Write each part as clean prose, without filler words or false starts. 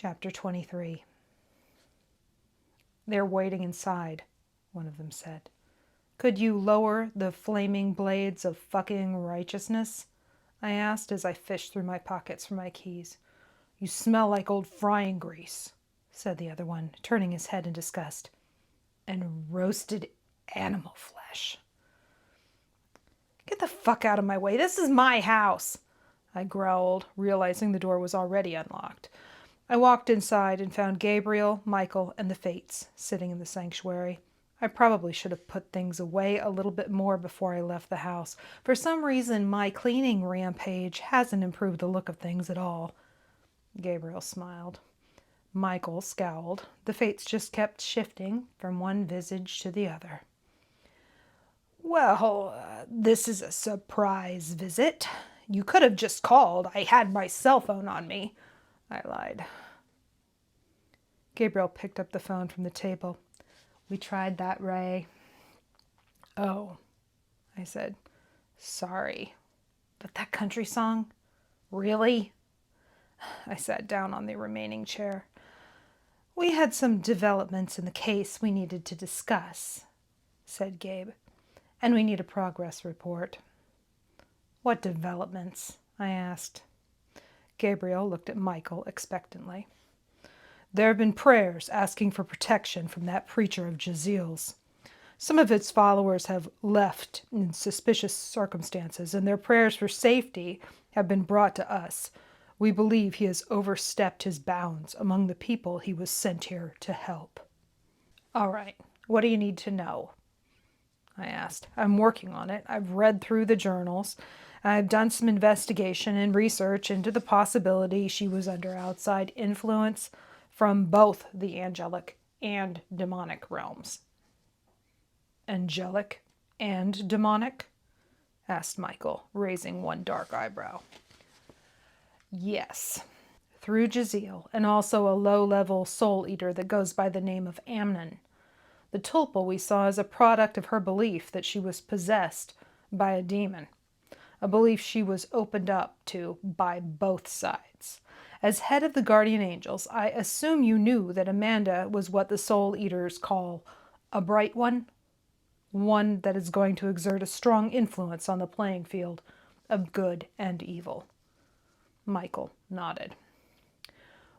Chapter 23. "They're waiting inside," one of them said. "Could you lower the flaming blades of fucking righteousness?" I asked as I fished through my pockets for my keys. "You smell like old frying grease," said the other one, turning his head in disgust. "And roasted animal flesh." "Get the fuck out of my way. This is my house," I growled, realizing the door was already unlocked. I walked inside and found Gabriel, Michael, and the Fates sitting in the sanctuary. I probably should have put things away a little bit more before I left the house. For some reason, my cleaning rampage hasn't improved the look of things at all. Gabriel smiled. Michael scowled. The Fates just kept shifting from one visage to the other. "Well, this is a surprise visit. You could have just called. I had my cell phone on me," I lied. Gabriel picked up the phone from the table. "We tried that, Ray." "Oh," I said. "Sorry. But that country song? Really?" I sat down on the remaining chair. "We had some developments in the case we needed to discuss," said Gabe. "And we need a progress report." "What developments?" I asked. Gabriel looked at Michael expectantly. "There have been prayers asking for protection from that preacher of Jaziel's. Some of its followers have left in suspicious circumstances, and their prayers for safety have been brought to us. We believe he has overstepped his bounds among the people he was sent here to help." "All right, what do you need to know?" I asked. "I'm working on it. I've read through the journals. I've done some investigation and research into the possibility she was under outside influence from both the angelic and demonic realms." "Angelic and demonic?" asked Michael, raising one dark eyebrow. "Yes. Through Jaziel, and also a low-level soul-eater that goes by the name of Amnon. The tulpa we saw is a product of her belief that she was possessed by a demon, a belief she was opened up to by both sides. As head of the guardian angels, I assume you knew that Amanda was what the soul eaters call a bright one that is going to exert a strong influence on the playing field of good and evil." Michael nodded.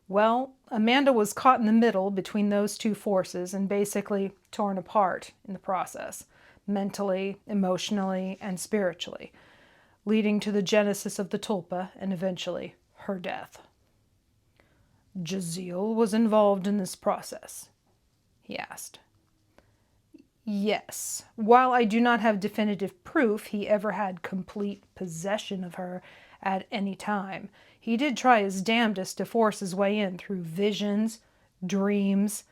"Well, Amanda was caught in the middle between those two forces and basically torn apart in the process, mentally, emotionally, and spiritually, leading to the genesis of the tulpa and eventually her death." "Jaziel was involved in this process?" he asked. "Yes. While I do not have definitive proof he ever had complete possession of her at any time, he did try his damnedest to force his way in through visions, dreams,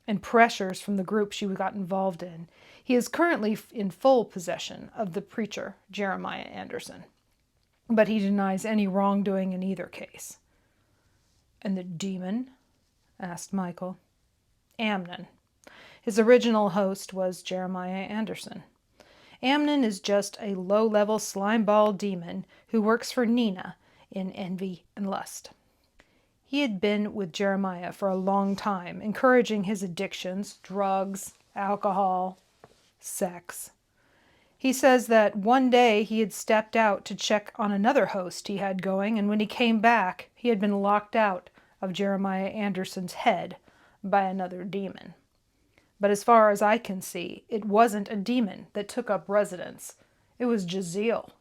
and pressures from the group she got involved in. He is currently in full possession of the preacher, Jeremiah Anderson, but he denies any wrongdoing in either case." "And the demon?" asked Michael. "Amnon. His original host was Jeremiah Anderson. Amnon is just a low-level slimeball demon who works for Nina in envy and lust. He had been with Jeremiah for a long time, encouraging his addictions, drugs, alcohol, sex. He says that one day he had stepped out to check on another host he had going, and when he came back, he had been locked out of Jeremiah Anderson's head by another demon. But as far as I can see, it wasn't a demon that took up residence. It was Jaziel."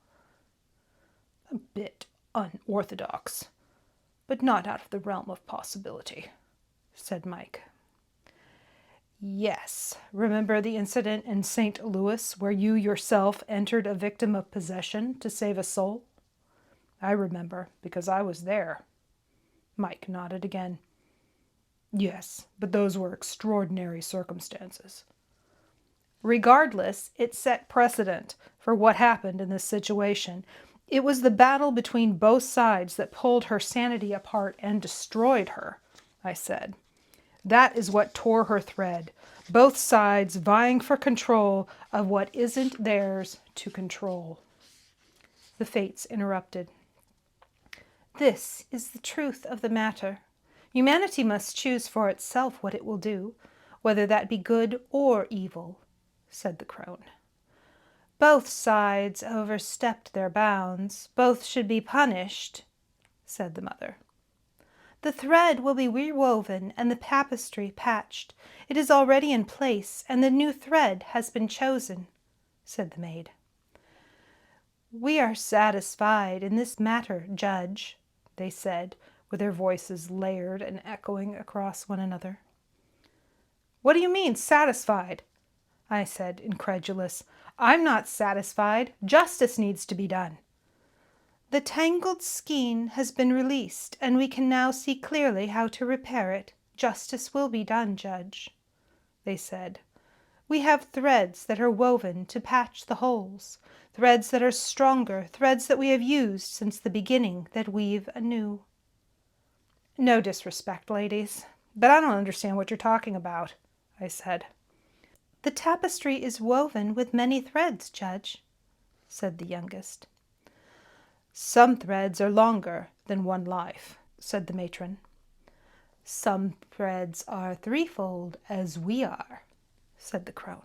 "A bit unorthodox, but not out of the realm of possibility," said Mike. "Yes. Remember the incident in St. Louis where you yourself entered a victim of possession to save a soul?" "I remember, because I was there." Mike nodded again. "Yes, but those were extraordinary circumstances." "Regardless, it set precedent for what happened in this situation. It was the battle between both sides that pulled her sanity apart and destroyed her," I said. "That is what tore her thread. Both sides vying for control of what isn't theirs to control." The Fates interrupted. "This is the truth of the matter. Humanity must choose for itself what it will do, whether that be good or evil, said the crone. Both sides overstepped their bounds. Both should be punished, said the mother. The thread will be rewoven and the tapestry patched. It is already in place, and the new thread has been chosen, said the maid. We are satisfied in this matter, Judge, they said, with their voices layered and echoing across one another. What do you mean, satisfied? I said, incredulous. I'm not satisfied. Justice needs to be done. The tangled skein has been released, and we can now see clearly how to repair it. Justice will be done, Judge, they said. We have threads that are woven to patch the holes, threads that are stronger, threads that we have used since the beginning that weave anew. No disrespect, ladies, but I don't understand what you're talking about, I said. The tapestry is woven with many threads, Judge, said the youngest. Some threads are longer than one life, said the matron. Some threads are threefold, as we are, said the crone.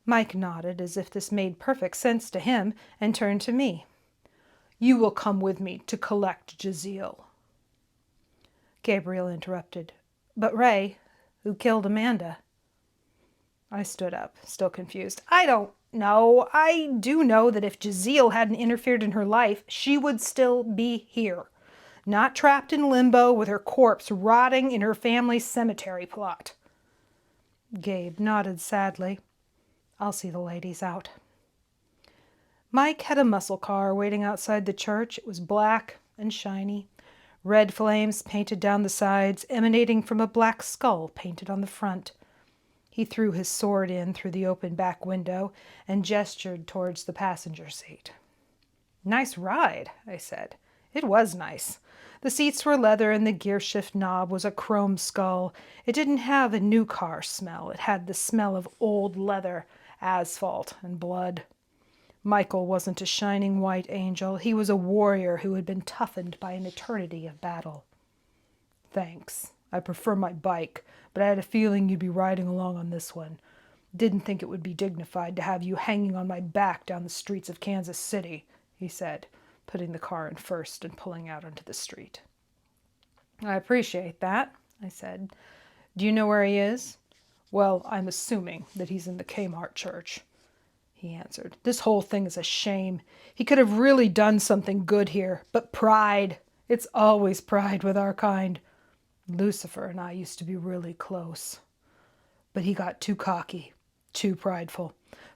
Mike nodded as if this made perfect sense to him and turned to me. You will come with me to collect Jeziel. Gabriel interrupted. But Ray, who killed Amanda? I stood up, still confused. I don't know. I do know that if Jeziel hadn't interfered in her life, she would still be here, not trapped in limbo with her corpse rotting in her family's cemetery plot. Gabe nodded sadly. I'll see the ladies out. Mike had a muscle car waiting outside the church. It was black and shiny. Red flames painted down the sides, emanating from a black skull painted on the front. He threw his sword in through the open back window and gestured towards the passenger seat. Nice ride, I said. It was nice. The seats were leather and the gearshift knob was a chrome skull. It didn't have a new car smell. It had the smell of old leather, asphalt, and blood. Michael wasn't a shining white angel. He was a warrior who had been toughened by an eternity of battle. Thanks. I prefer my bike, but I had a feeling you'd be riding along on this one. Didn't think it would be dignified to have you hanging on my back down the streets of Kansas City, he said, putting the car in first and pulling out onto the street. I appreciate that, I said. Do you know where he is? Well, I'm assuming that he's in the Kmart church, he answered. This whole thing is a shame. He could have really done something good here, but pride. It's always pride with our kind. Lucifer and I used to be really close. But he got too cocky, too prideful,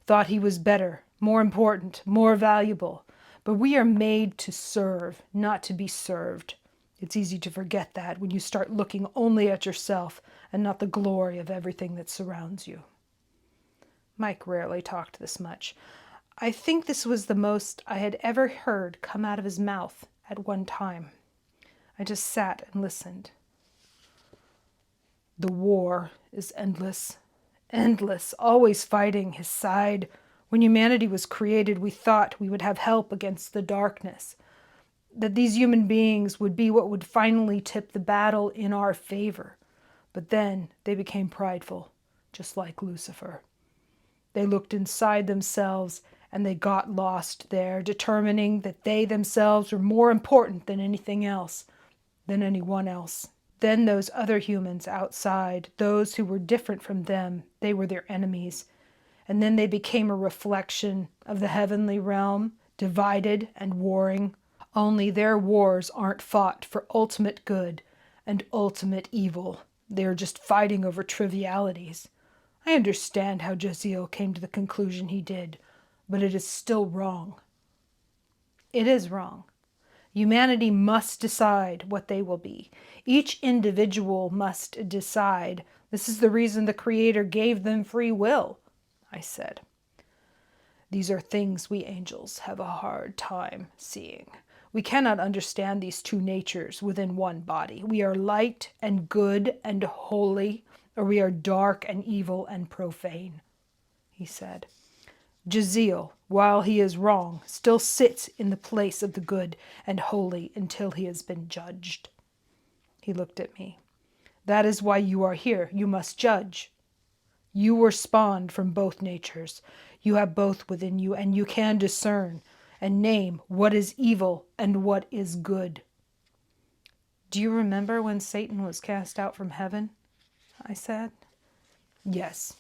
thought he was better, more important, more valuable. But we are made to serve, not to be served. It's easy to forget that when you start looking only at yourself and not the glory of everything that surrounds you. Mike rarely talked this much. I think this was the most I had ever heard come out of his mouth at one time. I just sat and listened. The war is endless, endless, always fighting his side. When humanity was created, we thought we would have help against the darkness, that these human beings would be what would finally tip the battle in our favor. But then they became prideful, just like Lucifer. They looked inside themselves and they got lost there, determining that they themselves were more important than anything else, than anyone else. Then those other humans outside, those who were different from them, they were their enemies. And then they became a reflection of the heavenly realm, divided and warring. Only their wars aren't fought for ultimate good and ultimate evil. They are just fighting over trivialities. I understand how Jeziel came to the conclusion he did, but it is still wrong. It is wrong. Humanity must decide what they will be. Each individual must decide. This is the reason the Creator gave them free will, I said. These are things we angels have a hard time seeing. We cannot understand these two natures within one body. We are light and good and holy, or we are dark and evil and profane, he said. Jeziel, while he is wrong, still sits in the place of the good and holy until he has been judged. He looked at me. That is why you are here. You must judge. You were spawned from both natures. You have both within you, and you can discern and name what is evil and what is good. Do you remember when Satan was cast out from heaven? I said. Yes,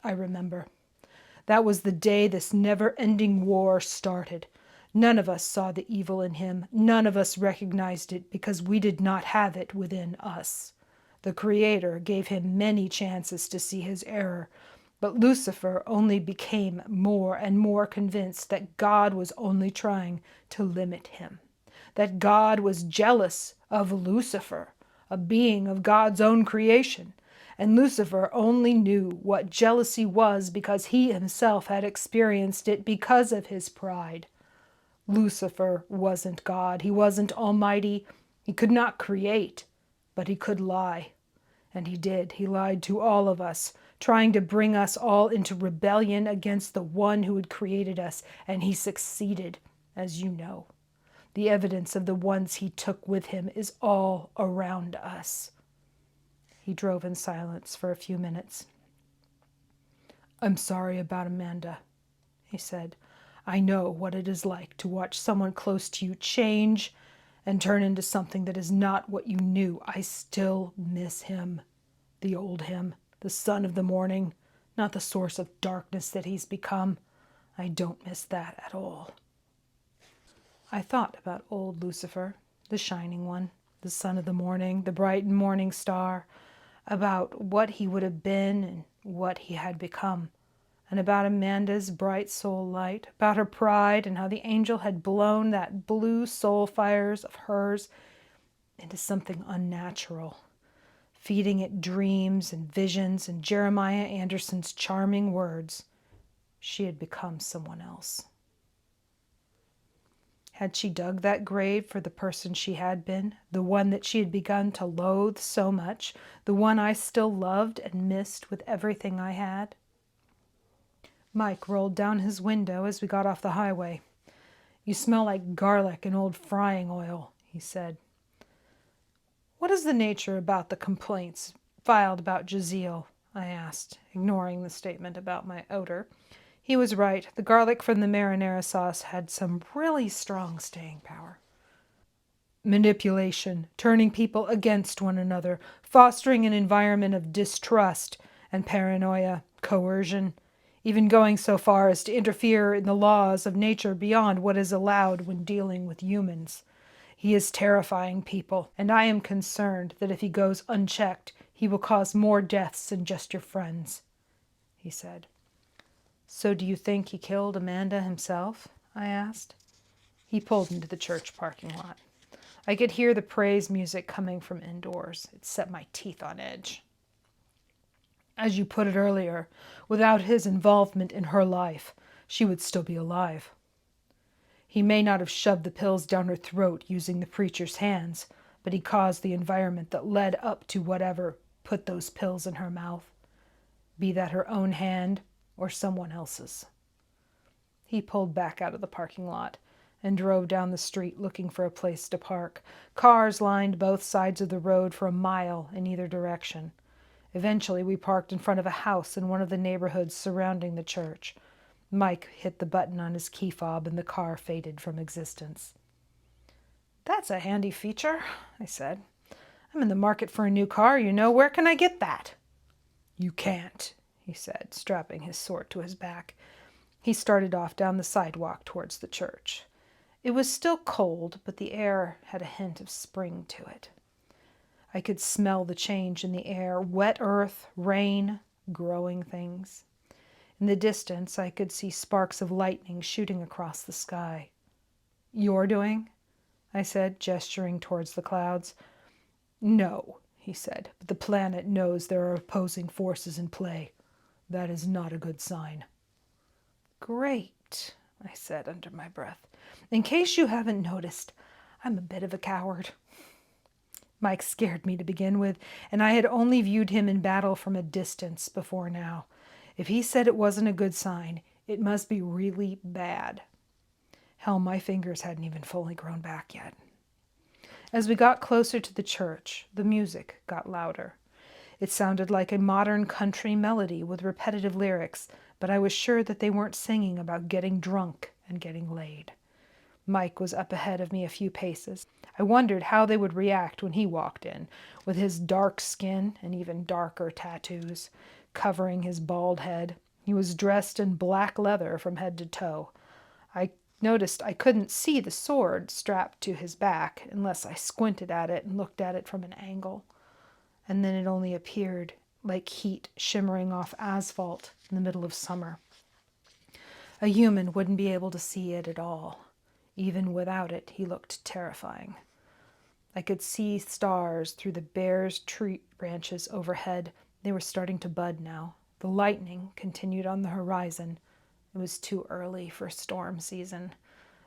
I remember. That was the day this never-ending war started. None of us saw the evil in him. None of us recognized it because we did not have it within us. The Creator gave him many chances to see his error, but Lucifer only became more and more convinced that God was only trying to limit him, that God was jealous of Lucifer, a being of God's own creation, and Lucifer only knew what jealousy was because he himself had experienced it because of his pride. Lucifer wasn't God. He wasn't almighty. He could not create, but he could lie. And he did. He lied to all of us, trying to bring us all into rebellion against the one who had created us, and he succeeded, as you know. The evidence of the ones he took with him is all around us. He drove in silence for a few minutes. I'm sorry about Amanda, he said. I know what it is like to watch someone close to you change and turn into something that is not what you knew. I still miss him, the old him, the son of the morning, not the source of darkness that he's become. I don't miss that at all. I thought about old Lucifer, the shining one, the son of the morning, the bright morning star, about what he would have been and what he had become, and about Amanda's bright soul light, about her pride and how the angel had blown that blue soul fires of hers into something unnatural, feeding it dreams and visions and Jeremiah Anderson's charming words. She had become someone else. Had she dug that grave for the person she had been, the one that she had begun to loathe so much, the one I still loved and missed with everything I had? Mike rolled down his window as we got off the highway. You smell like garlic and old frying oil, he said. What is the nature about the complaints filed about Jaziel? I asked, ignoring the statement about my odor. He was right. The garlic from the marinara sauce had some really strong staying power. Manipulation, turning people against one another, fostering an environment of distrust and paranoia, coercion, even going so far as to interfere in the laws of nature beyond what is allowed when dealing with humans. He is terrifying people, and I am concerned that if he goes unchecked, he will cause more deaths than just your friends, he said. So do you think he killed Amanda himself? I asked. He pulled into the church parking lot. I could hear the praise music coming from indoors. It set my teeth on edge. As you put it earlier, without his involvement in her life, she would still be alive. He may not have shoved the pills down her throat using the preacher's hands, but he caused the environment that led up to whatever put those pills in her mouth, be that her own hand or someone else's. He pulled back out of the parking lot and drove down the street looking for a place to park. Cars lined both sides of the road for a mile in either direction. Eventually, we parked in front of a house in one of the neighborhoods surrounding the church. Mike hit the button on his key fob and the car faded from existence. That's a handy feature, I said. I'm in the market for a new car, you know. Where can I get that? You can't, he said, strapping his sword to his back. He started off down the sidewalk towards the church. It was still cold, but the air had a hint of spring to it. I could smell the change in the air, wet earth, rain, growing things. In the distance, I could see sparks of lightning shooting across the sky. You're doing? I said, gesturing towards the clouds. No, he said, but the planet knows there are opposing forces in play. That is not a good sign. Great, I said under my breath. In case you haven't noticed, I'm a bit of a coward. Mike scared me to begin with, and I had only viewed him in battle from a distance before now. If he said it wasn't a good sign, it must be really bad. Hell, my fingers hadn't even fully grown back yet. As we got closer to the church, the music got louder. It sounded like a modern country melody with repetitive lyrics, but I was sure that they weren't singing about getting drunk and getting laid. Mike was up ahead of me a few paces. I wondered how they would react when he walked in, with his dark skin and even darker tattoos covering his bald head. He was dressed in black leather from head to toe. I noticed I couldn't see the sword strapped to his back unless I squinted at it and looked at it from an angle. And then it only appeared like heat shimmering off asphalt in the middle of summer. A human wouldn't be able to see it at all. Even without it, he looked terrifying. I could see stars through the bare tree branches overhead. They were starting to bud now. The lightning continued on the horizon. It was too early for storm season.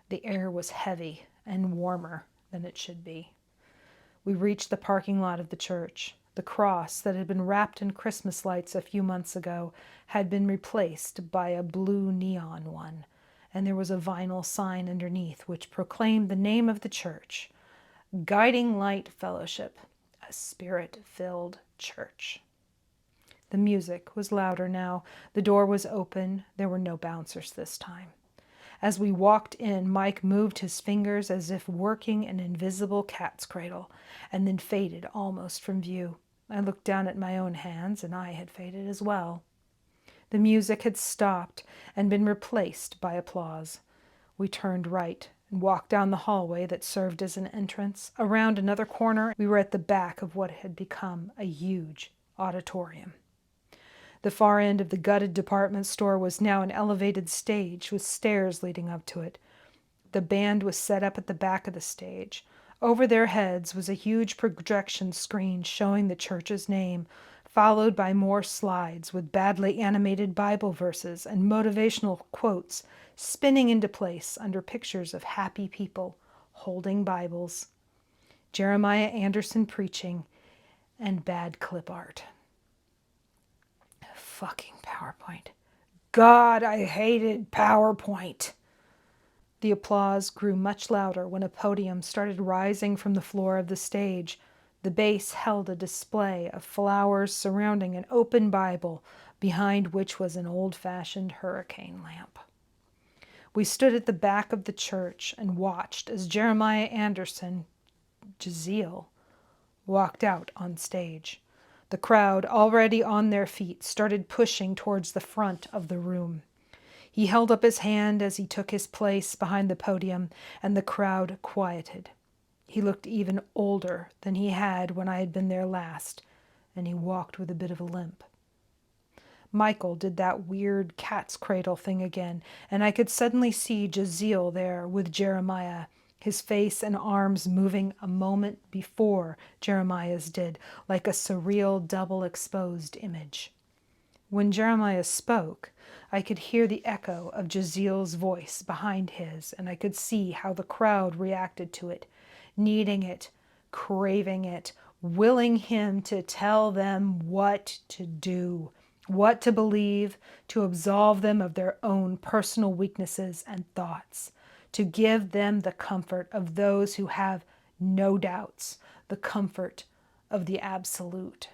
The air was heavy and warmer than it should be. We reached the parking lot of the church. The cross that had been wrapped in Christmas lights a few months ago had been replaced by a blue neon one, and there was a vinyl sign underneath which proclaimed the name of the church, Guiding Light Fellowship, a spirit-filled church. The music was louder now. The door was open. There were no bouncers this time. As we walked in, Mike moved his fingers as if working an invisible cat's cradle, and then faded almost from view. I looked down at my own hands, and I had faded as well. The music had stopped and been replaced by applause. We turned right and walked down the hallway that served as an entrance. Around another corner, we were at the back of what had become a huge auditorium. The far end of the gutted department store was now an elevated stage with stairs leading up to it. The band was set up at the back of the stage. Over their heads was a huge projection screen showing the church's name, followed by more slides with badly animated Bible verses and motivational quotes spinning into place under pictures of happy people holding Bibles, Jeremiah Anderson preaching, and bad clip art. Fucking PowerPoint. God, I hated PowerPoint. The applause grew much louder when a podium started rising from the floor of the stage. The base held a display of flowers surrounding an open Bible, behind which was an old-fashioned hurricane lamp. We stood at the back of the church and watched as Jeremiah Anderson, Jaziel, walked out on stage. The crowd, already on their feet, started pushing towards the front of the room. He held up his hand as he took his place behind the podium, and the crowd quieted. He looked even older than he had when I had been there last, and he walked with a bit of a limp. Michael did that weird cat's cradle thing again, and I could suddenly see Jaziel there with Jeremiah, his face and arms moving a moment before Jeremiah's did, like a surreal double-exposed image. When Jeremiah spoke, I could hear the echo of Jaziel's voice behind his, and I could see how the crowd reacted to it, needing it, craving it, willing him to tell them what to do, what to believe, to absolve them of their own personal weaknesses and thoughts, to give them the comfort of those who have no doubts, the comfort of the absolute.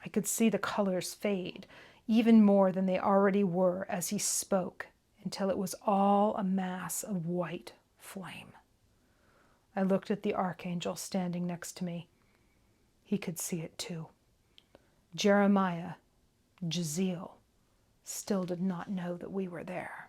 I could see the colors fade, even more than they already were as he spoke, until it was all a mass of white flame. I looked at the archangel standing next to me. He could see it too. Jeremiah, Jaziel, still did not know that we were there.